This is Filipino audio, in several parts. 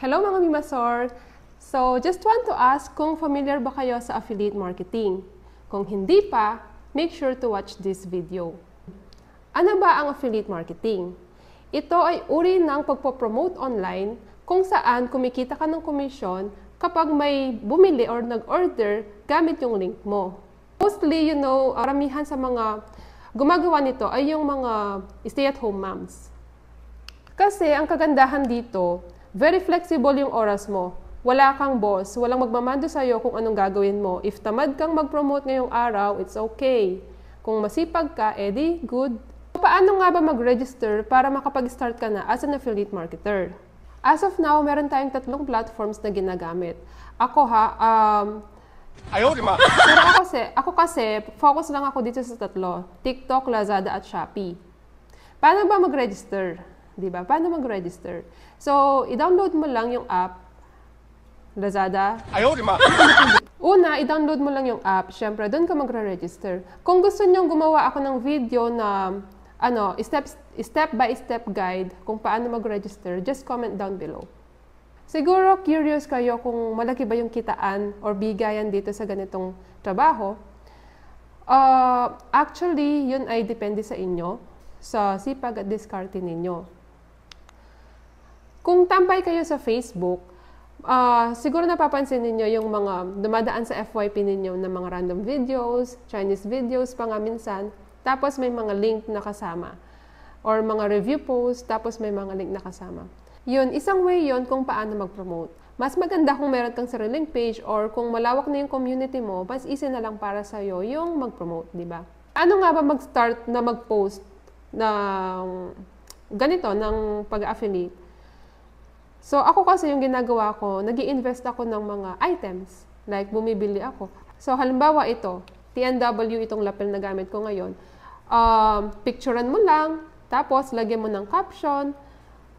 Hello mga Mimasor! So, just want to ask kung familiar ba kayo sa affiliate marketing? Kung hindi pa, make sure to watch this video. Ano ba ang affiliate marketing? Ito ay uri ng pagpo-promote online kung saan kumikita ka ng komisyon kapag may bumili or nag-order gamit yung link mo. Mostly, karamihan sa mga gumagawa nito ay yung mga stay-at-home moms. Kasi ang kagandahan dito, very flexible yung oras mo. Wala kang boss, walang magmamando sa'yo kung anong gagawin mo. If tamad kang mag-promote ngayong araw, it's okay. Kung masipag ka, edi good. Paano nga ba mag-register para makapag-start ka na as an affiliate marketer? As of now, meron tayong 3 platforms na ginagamit. Ako kasi, focus lang ako dito sa 3. TikTok, Lazada, at Shopee. Paano ba mag-register? Diba? Paano mag-register? So, i-download mo lang yung app, Lazada. Una, i-download mo lang yung app. Siyempre, doon ka magre-register. Kung gusto nyo gumawa ako ng video na step-by-step guide kung paano mag-register, just comment down below. Siguro, curious kayo kung malaki ba yung kitaan or bigayan dito sa ganitong trabaho. Actually, yun ay depende sa inyo, sa sipag at diskarte ninyo. Kung tambay kayo sa Facebook, siguro napapansin ninyo yung mga dumadaan sa FYP ninyo na mga random videos, Chinese videos pa nga minsan, tapos may mga link na kasama. Or mga review posts, tapos may mga link na kasama. Yun, isang way yun kung paano mag-promote. Mas maganda kung meron kang sariling page or kung malawak na yung community mo, mas easy na lang para sa'yo yung mag-promote, di ba? Ano nga ba mag-start na mag-post ng ganito, ng pag-affiliate? So, ako kasi yung ginagawa ko, nag-i-invest ako ng mga items. Like, bumibili ako. So, halimbawa ito, TNW itong lapel na gamit ko ngayon. Picturean mo lang, tapos lagyan mo ng caption,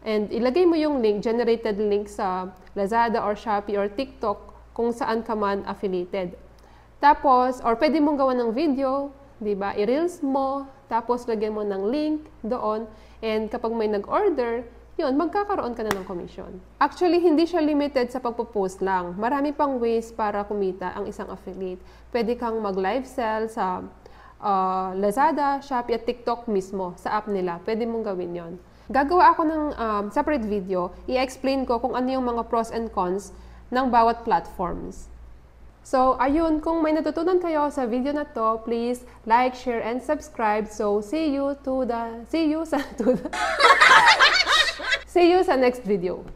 and ilagay mo yung link, generated link sa Lazada or Shopee or TikTok kung saan ka man affiliated. Tapos, or pwede mong gawa ng video, di ba? I-reels mo, tapos lagyan mo ng link doon, and kapag may nag-order, yun, magkakaroon ka na ng commission. Actually, hindi siya limited sa pagpo-post lang. Marami pang ways para kumita ang isang affiliate. Pwede kang mag-live sell sa Lazada, Shopee at TikTok mismo, sa app nila. Pwede mong gawin yon. Gagawa ako ng separate video, i-explain ko kung ano yung mga pros and cons ng bawat platforms. So, ayun, kung may natutunan kayo sa video na to, please like, share, and subscribe. So, see you sa next video.